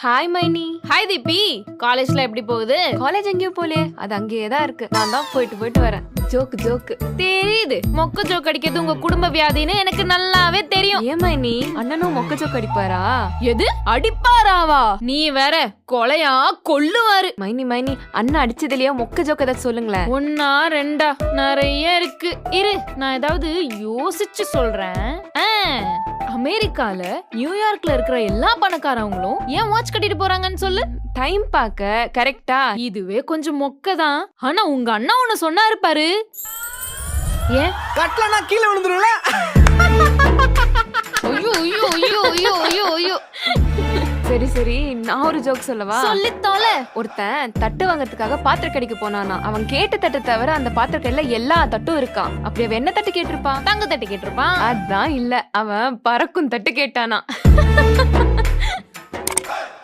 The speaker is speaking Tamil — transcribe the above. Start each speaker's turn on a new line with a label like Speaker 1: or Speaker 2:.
Speaker 1: ஹாய் மைனி.
Speaker 2: ஹாய் தீபி, காலேஜ்ல எப்படி போகுது?
Speaker 1: காலேஜ் எங்கேயும் போலே, அது அங்கேயே தான் இருக்கு. நான் தான் போயிட்டு வரேன். ஜோக்கு
Speaker 2: தெரியுது, மொக்க ஜோக் அடிக்கிறது உங்க குடும்ப வியாதின்னு எனக்கு நல்லாவே தெரியும்.
Speaker 1: ஏன் மைனி, அண்ணனும் மொக்க ஜோக் அடிப்பாரா?
Speaker 2: எது அடிப்பாராவா? நீ வேற கொலையா கொல்லுவாரு.
Speaker 1: மைனி அண்ணன் அடிச்சதுலயே மொக்க ஜோக் ஏதாவது சொல்லுங்களேன்.
Speaker 2: ஒன்னா ரெண்டா நிறைய இருக்கு. இரு, நான் ஏதாவது யோசிச்சு சொல்றேன். அமெரிக்கால நியூயார்க்ல இருக்கிற எல்லா பணக்காரவங்களும் ஏன் வாட்ச் கட்டிட்டு போறாங்கன்னு சொல்லு.
Speaker 1: டைம் பார்க்க கரெக்டா?
Speaker 2: இதுவே கொஞ்சம் மொக்கதான். ஆனா உங்க அண்ணா ஒண்ணு சொன்னாரு பாரு. ஏன்
Speaker 3: கட்டலனா கீழே விழுந்துருல?
Speaker 2: ஐயோ ஐயோ ஐயோ ஐயோ ஐயோ ஐயோ.
Speaker 1: சரி நான் ஒரு ஜோக் சொல்லவா?
Speaker 2: சொல்லித்தோல.
Speaker 1: ஒருத்தன் தட்டு வாங்கறதுக்காக பாத்திர கடைக்கு போனானா. அவன் கேட்ட தட்டு தவிர அந்த பாத்திர கடையில எல்லா தட்டும் இருக்கான். அப்படி அவன் என்ன தட்டு கேட்டிருப்பான்?
Speaker 2: தங்க தட்டு கேட்டிருப்பான்.
Speaker 1: அதான் இல்ல, அவன் பறக்கும் தட்டு கேட்டானா.